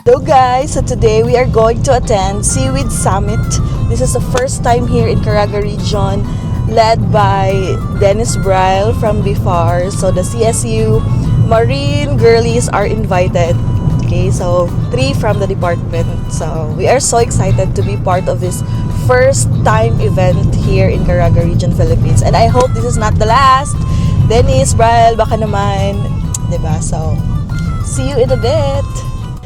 Hello guys, so today we are going to attend Seaweed Summit. This is the first time here in Caraga region, led by Dennis Braille from BIFAR. So the CSU Marine girlies are invited. Okay, so 3 from the department. So we are so excited to be part of this first time event here in Caraga region, Philippines. And I hope this is not the last. Dennis Braille, baka naman. Diba? So see you in a bit.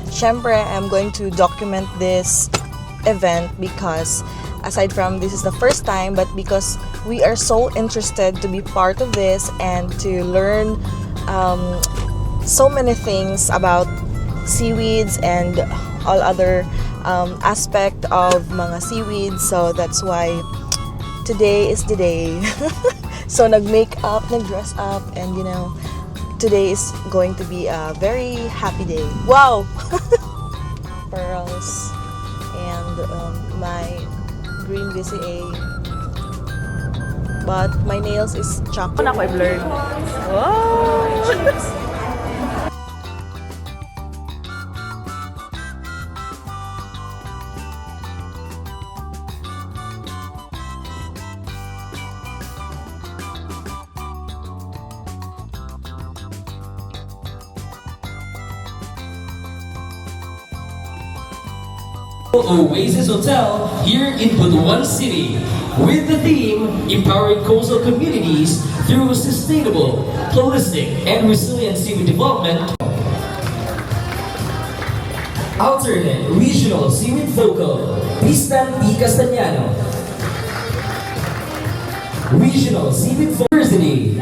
Syempre, I'm going to document this event because aside from this is the first time, but because we are so interested to be part of this and to learn so many things about seaweeds and all other aspect of mga seaweeds. So that's why today is the day. So nag-make up, nag-dress up, and you know, today is going to be a very happy day. Wow! Pearls and my green VCA. But my nails is chocolate. I've learned. Wow! Oasis Hotel here in Butuan City with the theme Empowering Coastal Communities through Sustainable, Holistic, and Resilient Seaweed Development. Alternate Regional Seaweed Focal, Tristan P. Castañano. Regional Seaweed University.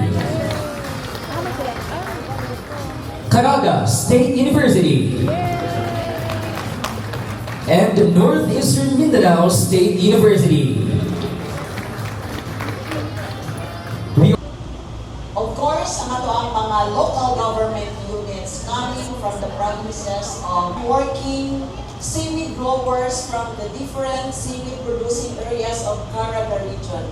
Caraga State University. And Northeastern Mindanao State University. Of course, ang ato ang mga local government units coming from the provinces of working seaweed growers from the different seaweed producing areas of Caraga region.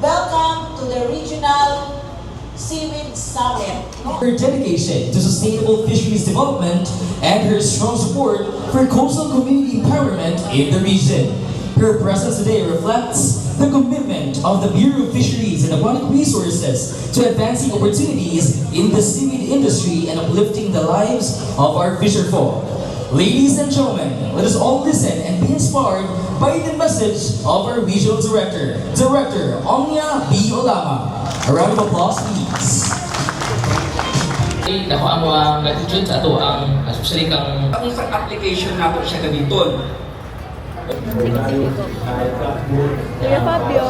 Welcome to the Regional Seaweed Summit. Her dedication to sustainable fisheries development and her strong support for coastal community empowerment in the region. Her presence today reflects the commitment of the Bureau of Fisheries and Aquatic Resources to advancing opportunities in the seaweed industry and uplifting the lives of our fisherfolk. Ladies and gentlemen, let us all listen and be inspired by the message of our regional director, Director Omnia B. Olama. A round of applause, please. Ako ang mga gratitude sa ato ang especially kang isang application na po siya gamiton. Kuya Fabio,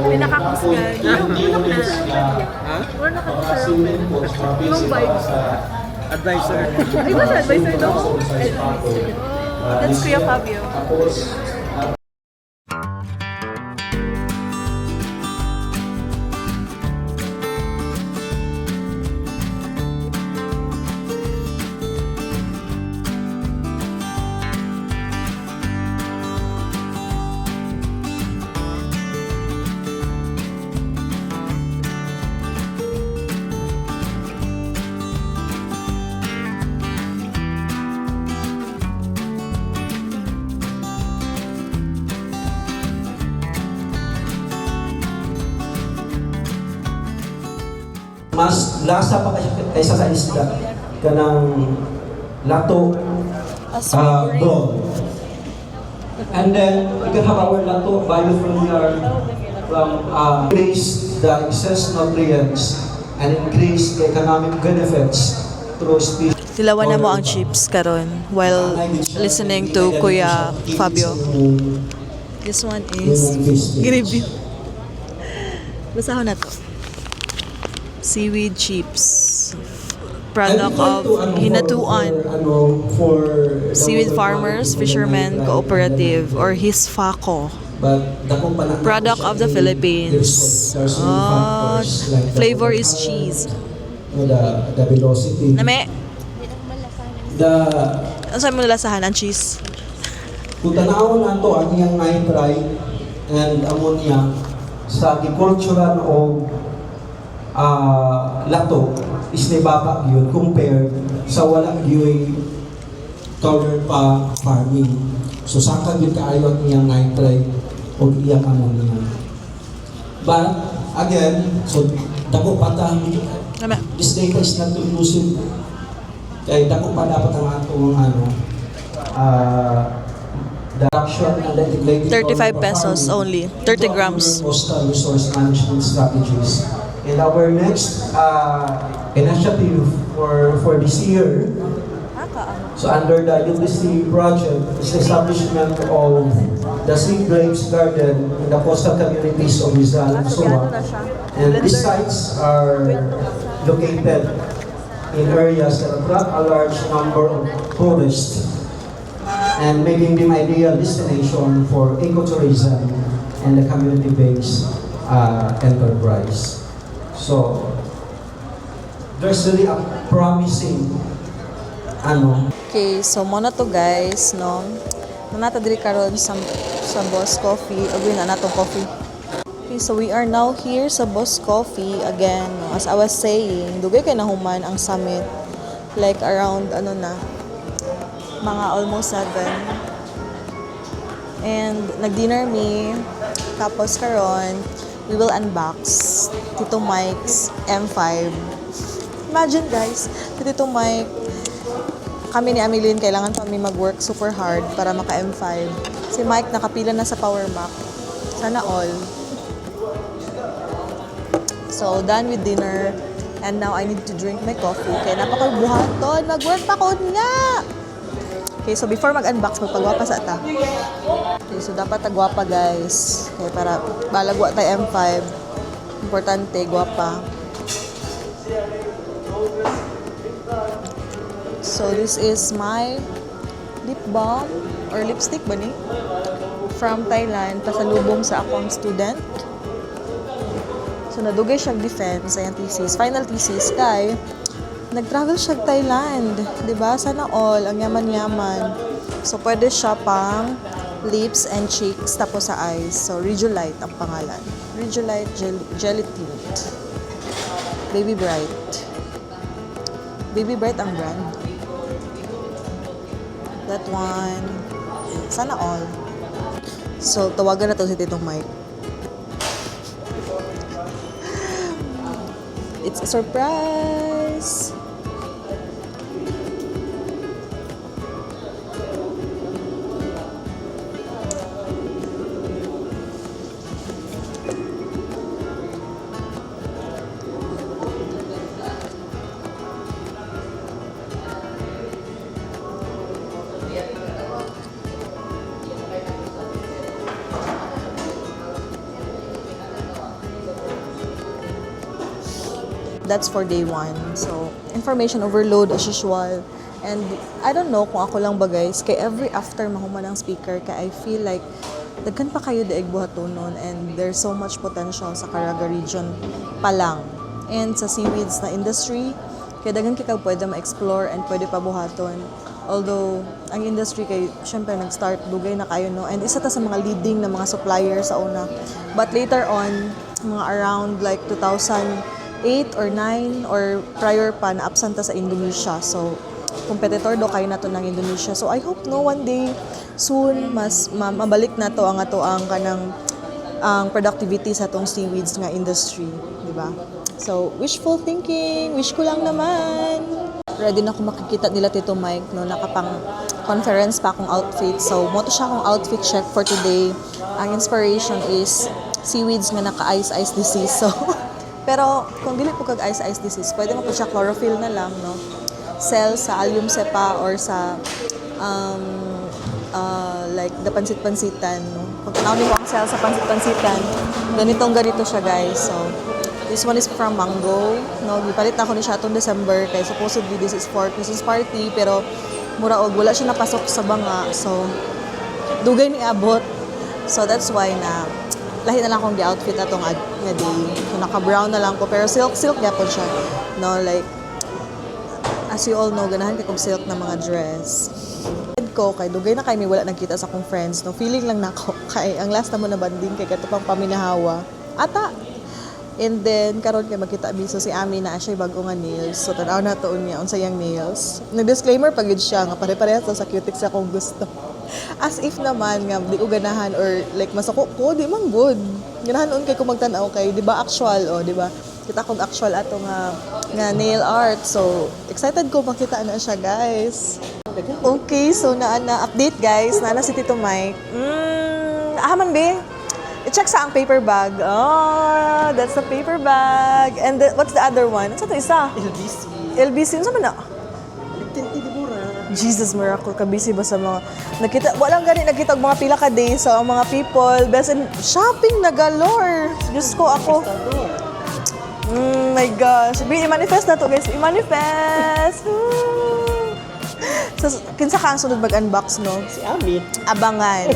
pinakakusgan. Tulog na. Or nakakusgan. Yung vibes. Advisor. Ay, ba siya? Advisor daw? That's Kuya Fabio. Mas lasa pa kaysa sa isda kanang lato broth. And then we can have our lato biofamiliar from increase the excess nutrients and increase the economic benefits through species. Tilawan na mo ang chips karon while listening to Kuya Fabio. This one is gravy. Basahon na to. Seaweed chips. Product of Hinatuan. Seaweed Farmers Fishermen Cooperative or HISFACO. Product of the Philippines. Flavor is cheese. The velocity. Name? Ano saan mo nalasahan ang cheese? Kung tanawon nato ang iyang nitrite and ammonia sa agricultural o lato is nibaba yun compared sa wala yun color pa farming. So saka gyud kaayo ang iyang nitrate o iyang ammonia. But again, so dako pa ta, this data is not conclusive. Kaya dako pa dapat ang atong the action and the integrated 35 pesos only, 30 grams. Coastal resource management strategies. And our next initiative for this year, so under the UBC project, is the establishment of the Sea Grapes Garden in the coastal communities of Rizal and Suwa. And these sites are located in areas that attract a large number of tourists and making them ideal destination for ecotourism and the community-based enterprise. So, there's really a promising Okay, so muna to guys, no? Nanata diri karon sa Boss Coffee, agwin na natong coffee. Okay, so we are now here sa Boss Coffee again. No? As I was saying, dugay kay nahuman ang summit. Like around mga almost 7. And nag-dinner me. Tapos karon, we will unbox Tito Mike's M5. Imagine guys, Tito Mike, kami ni Ameline kailangan pa mag-work super hard para maka M5. Si Mike nakapila na sa Power Mac. Sana all. So, done with dinner. And now I need to drink my coffee. Kaya napakabuhaton. Mag-work pa ko nga! Okay, so before mag-unbox, magpagwapa sa ata. Okay, so dapat tagwapa guys. Okay, para balagwa tayo M5. Importante, gwapa. So this is my lip balm or lipstick ba ni? From Thailand, pasalubong sa akong student. So nadugay siyang defense, ayan thesis. Final thesis kay nag-travel siya Thailand, 'di ba? Sana all ang yaman-yaman. So pwede siya pang lips and cheeks tapos sa eyes. So Ridulite ang pangalan. Ridulite Jelly Tint. Baby Bright. Baby Bright ang brand. That one. Sana all. So, tawagan na to si Titong Mike. It's a surprise! That's for day 1. So, information overload as usual. And I don't know kung ako lang ba guys, kay every after mahuman ng speaker, kay I feel like daghan pa kayo daig buhatonon and there's so much potential sa Caraga region pa lang. And sa seaweeds na industry, kaya daghan kay pwede ma-explore and pwede pa buhaton. Although, ang industry kay syempre nag-start, dugay na kayo, no? And isa ta sa mga leading na mga suppliers sa una. But later on, mga around like 2008 or 9 or prior pa na absent sa Indonesia. So, competitor do kayo na to ng Indonesia. So, I hope no one day soon mas mabalik na to ang kanang ang productivity sa tong seaweeds nga industry, di ba? So, wishful thinking, wish ko lang naman. Ready na ako makikita nila Tito Mike, no, nakapang conference pa akong outfit. So, mo to siya akong outfit check for today. Ang inspiration is seaweeds nga naka-ice disease. So, pero kung dili po kag ice disease, pwede mo po siya chlorophyll na lang, no? Cell sa allium cepa or sa like the pansit-pansitan, no? Pag tanawin mo ang cell sa pansit-pansitan, ganito siya guys. So, this one is from mango, no? Gipalit ako ni siya atong December kay supposedly this is for Christmas party, pero mura og wala siya napasok sa banga. So, dugay ni abot. So, that's why na lahi na lang akong gi-outfit atong nga day. So, naka-brown na lang ko. Pero silk gyapon siya. No, like, as you all know, ganahan kay kong silk na mga dress. Ko, kay dugay na kay may wala nagkita sa akong friends. No, feeling lang nako. Kay, ang last na mo na banding kay kato pang paminahawa. Ata, And then karon kay magkita biso si Ami na siya bago nga nails. So tanaw na tuon niya unsa yang nails. Nag-disclaimer pagid siya nga pare-parehas sa cutex sa akong gusto. As if naman nga di ko ganahan or like masako ko di man good. Ganahan kay ko magtan-aw kay di ba actual di ba? Kita kong actual ato nga nail art. So excited ko makita na siya guys. Okay, so na update guys. Na si Tito Mike. Ahaman be. I-check sa ang paper bag. Oh, that's the paper bag. And what's the other one? Ano to isa? LBC. LBC. Ano man na? Jesus miracle, kabisi ba sa mga nakita, walang gani nakita og mga pila ka days sa mga people best in shopping na galore. Diyos ko ako. My gosh. I-manifest na to guys. I-manifest. So, kinsa ka ang sunod mag-unbox no? Si Ami. Abangan.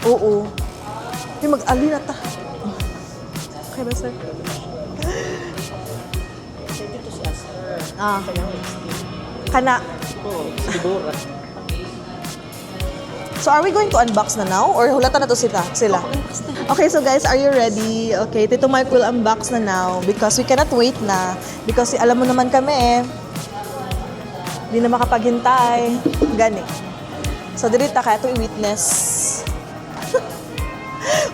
Oo. May mag-ali na ta. Okay ba, sir? Dito si Aster. Kana. Oo, siguro. So, are we going to unbox na now? Or hulatan na to sila? Okay, so guys, are you ready? Okay, Tito Mike will unbox na now because we cannot wait na. Because alam mo naman kami hindi na makapaghintay. Gani. So, dirita kaya ito i-witness.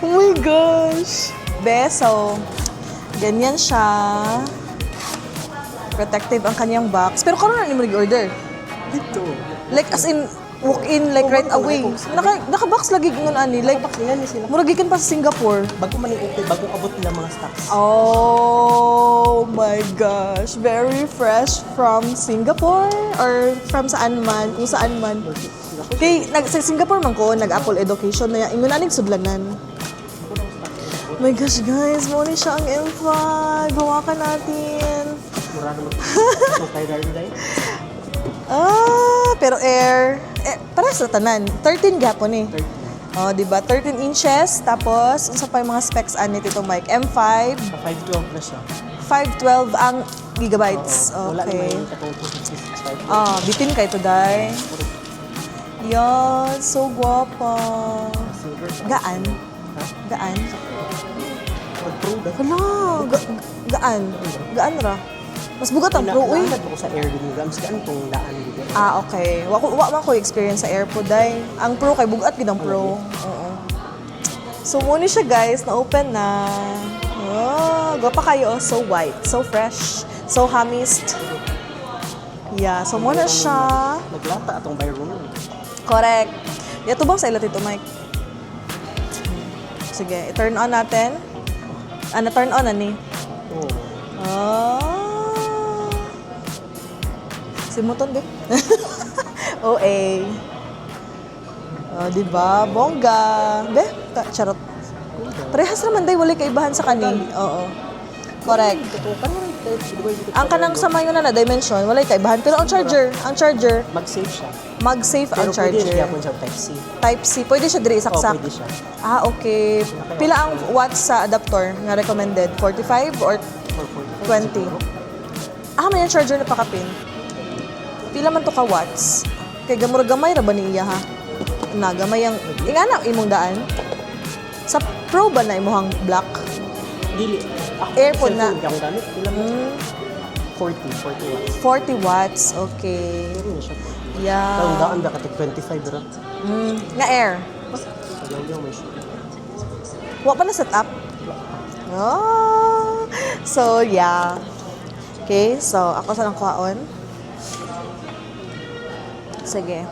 Oh my gosh! So, ganyan siya. Protective ang kanyang box. Pero kano na ni mo nag-order? Dito. Like, as in, walk-in, like right away. Naka-box lagi ngun ani. Like, muragikan pa sa Singapore. Bago man yung okay, bago abot nila mga stocks. Oh my gosh. Very fresh from Singapore? Or from saan man? Kung saan man. Okay, sa Singapore man ko, nag-Apple Education na yan. Ingon aning sudlanan. Oh my gosh, guys. Muna siya ang M5. Hawakan natin. Mura naman. So, kay Darnday. Pero air. Parehas na tanan. 13 gapon eh. 30. Oh, di ba? 13 inches. Tapos, unsa pa yung mga specs ani Tito Mike? M5. 512 na siya. 512 ang gigabytes. Wala Okay. naman yung katong 256. Bitin kay today. Yan, so guwapa. Silver. Gaan. Ha? Gaan. Mag-pro ba? Hala, gaan. Gaan ra. Mas bugat ang pro, uy. Nakakad ako sa air din yung gams. Gaan itong daan dito. Okay. Wa man ko experience sa airpod day. Ang pro kay bugat gid ang pro. Oo. So muna siya guys, na-open na. Oh, guwapa kayo. So white, so fresh, so hamist. Yeah, so muna siya. Naglata atong by room. Correct. Yato bang sa ila Tito Mike? Sige, i-turn on natin. Na-turn on na ni. Oo. Oh. Simuton, be. OA. Oh, diba? Bongga. Be, charot. Parehas naman day, wala kaibahan sa kani. Oo. Correct. Ang kanang sa mayo na dimension, wala kaibahan. Pero ang charger, Mag-save siya. mag-save ang Pero pwede charger. siya kung siya Type-C. Type-C. Pwede siya diri Oo, saksak. pwede siya. Okay. Pila ang watts sa adapter nga recommended? 45 or For 45. 20? May yung charger na pakapin. Pila man to ka watts? Kay gamay ra ba niya ha? Gamay ang ingana imong daan. Sa Pro ba na imong black? Dili. Ako, Airpod na. cellphone, Yung gamit. Ilan mo? 40 watts. 40 watts. Okay. Pero na siya. Ang Yeah. daan da katong 25 ra. Nga air. Sa yung may siya. Wa pa na set up? Oh. So, yeah. Okay, so ako sa nang kuhaon. Sige.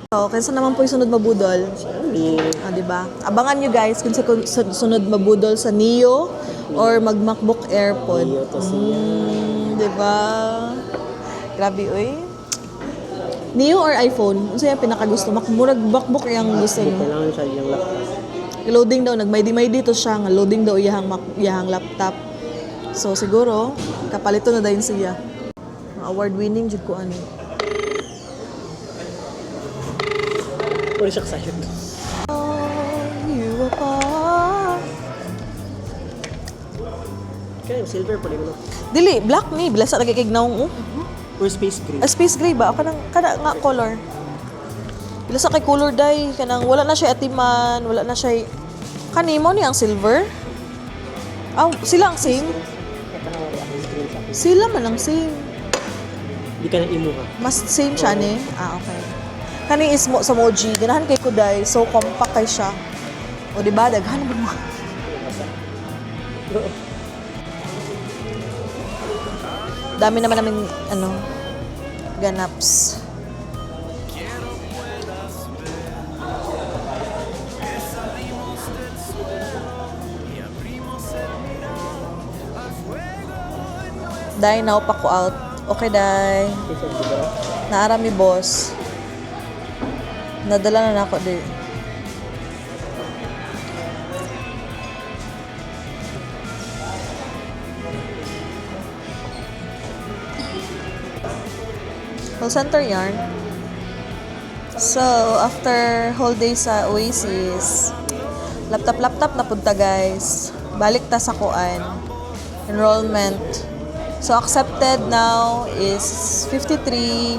So, kaysa naman po yung sunod mabudol. Diba? Abangan nyo guys kung sunod mabudol sa Neo or mag-MacBook AirPod. Neo to siya. Diba? Grabe, uy. Neo or iPhone? Ano yung pinakagusto? Murag MacBook yung gusto nyo. Kailangan siya yung laptop. Loading daw, nagmaydi-may dito siya nga loading daw iyahang laptop. So siguro, kapalito na dayon siya. Award-winning jud ko ano. Pwede siya excited. You are Kaya yung silver pa rin. Dili, black ni, bilasa lagi kay gnaong. Or space gray. Space gray ba? O kada nga color. Bilasa kay color dye kanang wala na siya atiman, wala na siya kanimo ni ang silver. Sila ang same? Sila man ang same. Di ka na imo ka. Mas same siya ni? Okay. Kani is mo sa Moji. Ganahan kay Kuday. So, compact kay siya. O, diba? Daghan mo mo. Dami naman namin, ganaps. Day, now pa ko out. Okay, Day. Naarami, boss. Nadala na ako, Day. Call center yarn. So, after whole day sa Oasis, laptop na punta, guys. Balik ta sa kuan. Enrollment. So, accepted now is 53.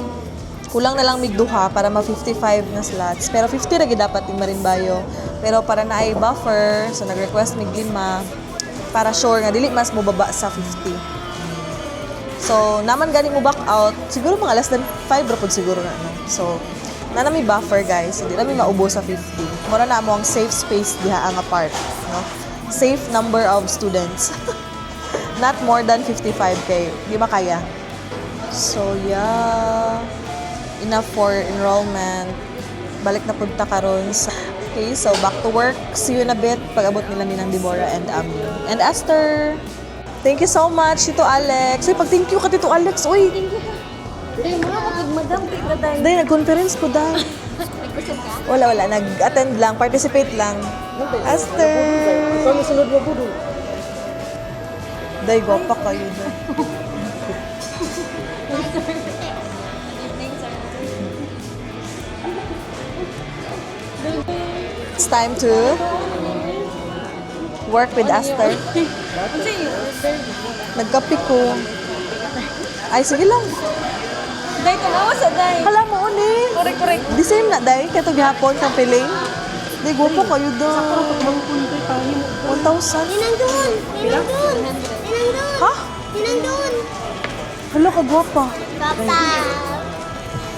Kulang na lang migduha para ma-55 na slots. Pero 50 lagi dapat yung Marinbayo. Pero para na ay buffer, so nag-request mig 5 para sure nga dili mas mo baba sa 50. So, naman gani mo back out, siguro mga less than 5 rapod siguro na. No? So, na may buffer, guys. Hindi namin maubo sa 50. Mura na mo ang safe space diha ang apart. No? Safe number of students. Not more than 55 kay di makaya. So, yeah. Enough for enrollment. Balik na punta karon sa... Okay, so back to work. See you in a bit pag-abot nila ni ng Deborah and Ami. And Esther. Thank you so much, Tito Alex. Uy, pag-thank you ka, Tito Alex. Uy. Thank you ka. Dahil mga kapag madam, tigla dahil. Dahil, nag-conference ko dahil. Nagkusog ka? Wala. Nag-attend lang. Participate lang. Esther. Kami sunod mo po doon. Dahil, gwapa kayo dahil. Evening, sir. It's time to work with Esther. Ano sa'yo? Nagkape ko. Ay, sige lang. Day, tumawa sa day. Hala mo, uni. Correct. The same na, Day. Kato gihapon kang piling. Day, gwapo kayo daw. 1,000. Tinandun! Ha? Tinandun! Hala ka, gwapa. Papa!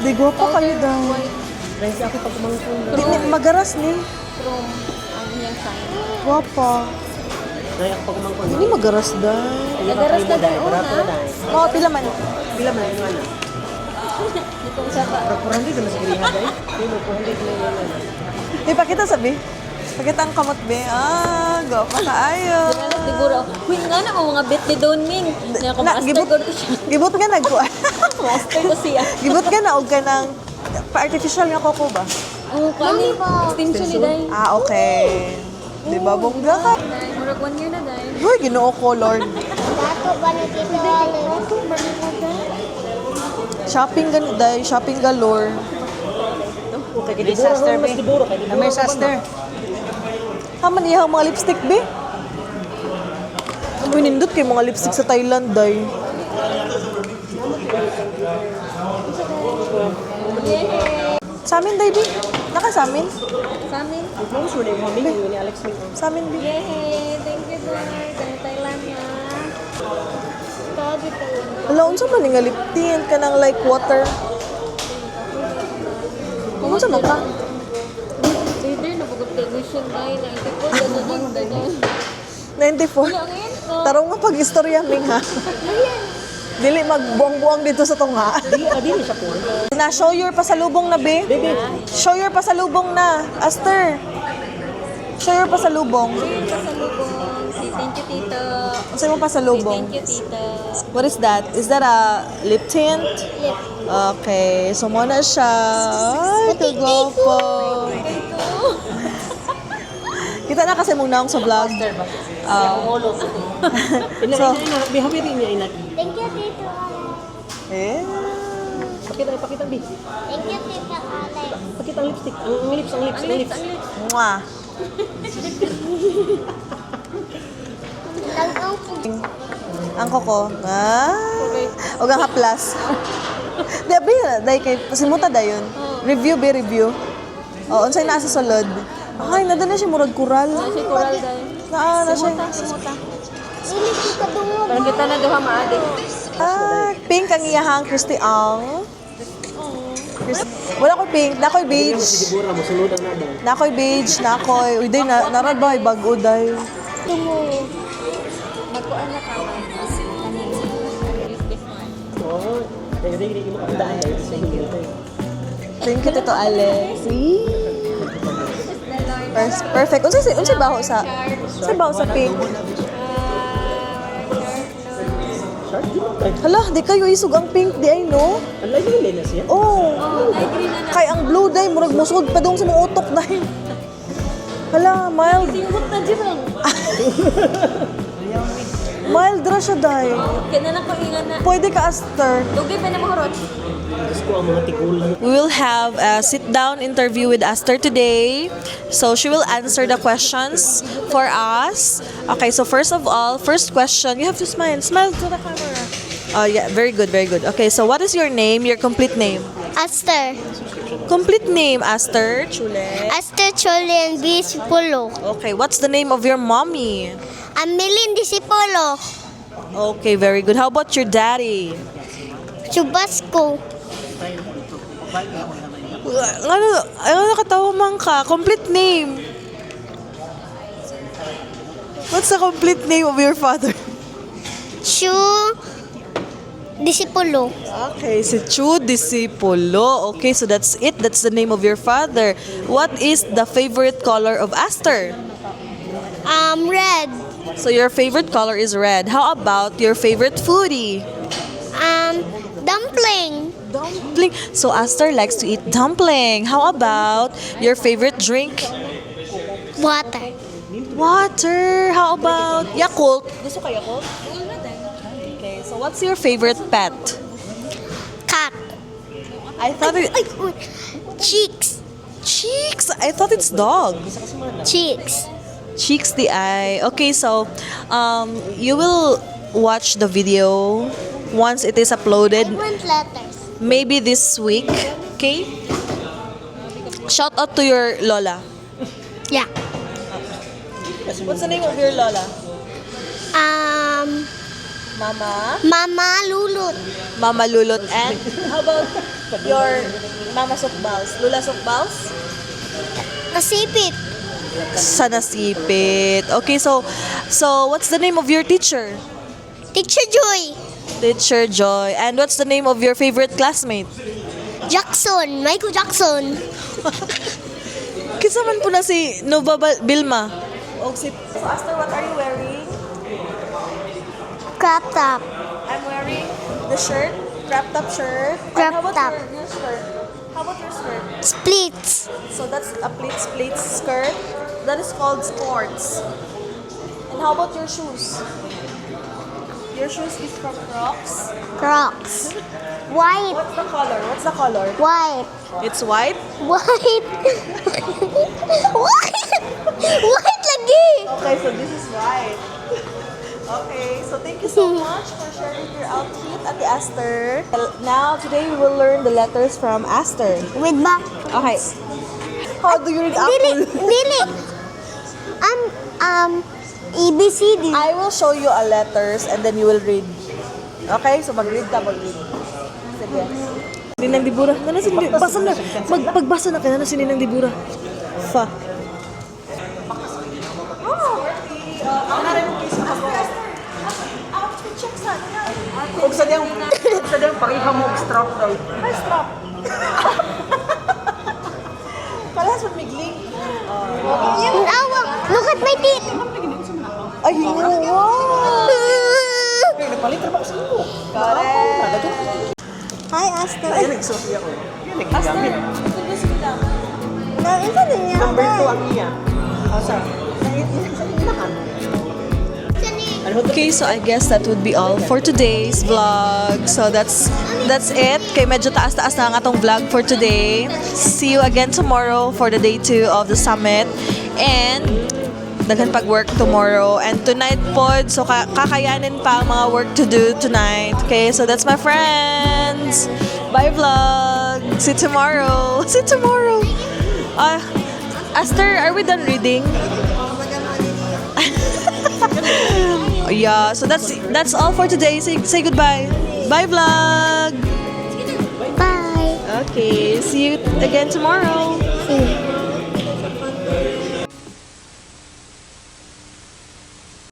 Day, gwapa kayo daw. Kasi ako pag kumangkon. Di, magaras ni. From ang iyang sign. Gwapa. Kaya ako pag kumangkon. Hindi magaras daw. Nagaras na din una. Oo, pila man. Pila man yung ano. Itong sa ka. Pagpurang dito na sa giliha dahil. Pino, purang dito na yung ano. Ipakita sabi. Pakita ang kamot, be. Gwapa kaayo. Siguro, huy nga na mga bet ni Don Ming. Niya ko master ko siya. Gibot nga nagkuha. Master ko siya. Gibot nga na og ka ng pa-artificial nga koko ba? Ang kani, extension ni Day. Okay. Di ba, bongga ka? Day, murag 1 year na Day. Uy, ginoo ko, Lord. Dato ba ni Tito Alex? Shopping ganun, dahil shopping galore. Okay, kay disaster, be. May disaster. Haman iya ang mga lipstick, be. Uy, nindot kay mga lipstick sa Thailand, dahil. Sa amin, dahil, be. Naka sa amin. Sa amin. Ang sure na yung humingi ni Alex Ming. Sa amin, be. Yay! Thank you, Lord. Sa Thailand na. Ala, unsa man nga liptin ka ng like water. Unsa man ka? Later, napagod technician tayo na ito po. Ganun. 94. Tarong nga pag-istorya, Ming, ha? Dili magbuang-buang dito sa tunga. Di siya po. Na, show your pasalubong na, be. Show your pasalubong na. Aster. Show your pasalubong. Pasalubong. Say thank you, Tito. Unsa mo Say pasalubong? thank you, Tito. What is that? Is that a lip tint? Lip. Okay, so muna siya. Ay, kagwapo. Kita na kasi muna akong sa vlog. So, Bihabi rin niya inat. Thank you, Tito Alex. eh. Pakita, bi. Thank you, Tito Alex. Pakita ang lipstick. Ang lips. Mwah. Langaw po. Ang koko. O ang haplas. Di abi dai kay pasimuta dayon. Review. O unsay naa sa sulod? Ay, nada na siya murag kural. Si Coral dahil. Na siya. Simuta. Dili kita dungog. Parang kita na duha maadi. Pink ang iyahang Christy Ang. Wala ko pink, nakoy beige. Nakoy beige, nakoy. Uy, day, narad ba? Bago, day. Dungog. Magkuan na ka man. Thank you, Tito Alex. Perfect. Unsa baho sa pink? Hala, di kayo isug ang pink di ay no? Oh. Kay ang blue day murag musod pa dong sa mga utok day. Hala, mild. Singot na dyan lang. Mild ra siya day. Kaya na ko ingan na. Pwede ka Aster. Dugay pa na mahurot. We will have a sit-down interview with Aster today. So she will answer the questions for us. Okay, so first of all, first question, you have to smile. Smile to the camera. Oh yeah, very good, very good. Okay, so what is your name, your complete name? Aster. Complete name, Aster Chule. Aster Cholen Disipolo. Okay, what's the name of your mommy? Amelin Disipolo. Okay, very good. How about your daddy? Chubasco. Ano nakatawa man ka? Complete name. What's the complete name of your father? Chu Disipolo. Okay, si Chu Disipolo. Okay, so that's it. That's the name of your father. What is the favorite color of Aster? Red. So your favorite color is red. How about your favorite foodie? Dumpling. Dumpling. So Aster likes to eat dumpling. How about your favorite drink? Water. Water. How about Yakult? Gusto ka Yakult? Okay, so what's your favorite pet? Cat. I thought it... Cheeks. Cheeks. I thought it's dog. Cheeks. Cheeks the eye. Okay, so you will watch the video once it is uploaded. I want letters. Maybe this week. Okay? Shout out to your Lola. Yeah. What's the name of your Lola? Mama? Mama Lulut. Mama Lulot. And how about your Mama Sukbals? Lula Sukbals? Nasipit. Sa nasipit. Okay, so what's the name of your teacher? Teacher Joy. Teacher Joy. And what's the name of your favorite classmate? Jackson. Michael Jackson. Kinsa man po na si Nova Bilma. So Aster, what are you wearing? Crop top. I'm wearing the shirt, crop top shirt. Crop And how about top. your skirt? How about your skirt? Splits. So that's a split skirt. That is called sports. And how about your shoes? Your shoes is from Crocs. Crocs. White. What's the color? What's the color? White. It's white. White. White. White lagi. Okay, so this is white. Okay, so thank you so much for sharing your outfit at the Aster. Now, today we will learn the letters from Aster. With back. Okay. How do you read Dili. apple? Dili. ABCD. I will show you a letters and then you will read. Okay? So mag-read ka, mag-read. Sige. Ninang Dibura. Basa na. Pagbasa na ka na si Ninang Dibura. Fa. Huwag sa diyang pakiha mo strap daw. Ay, strap. Kalahas mo migling. Awa. Look at my teeth. Ay, wow. Nagpalit na ba sa iyo? Correct. Hi, Aster. Ay, nagsusi ako. Yan, nagkigamit. Ito din niya. Number 2 ang iya. Asa? Okay, so I guess that would be all for today's vlog. So that's it. Kay medyo taas-taas na ang atong vlog for today. See you again tomorrow for the day 2 of the summit. And daghan pag-work tomorrow. And tonight pod, so kakayanin pa ang mga work to do tonight. Okay, so that's my friends. Bye vlog. See you tomorrow. See you tomorrow. Aster, are we done reading? Yeah, so that's all for today. Say goodbye. Bye vlog. Bye. Okay, see you again tomorrow.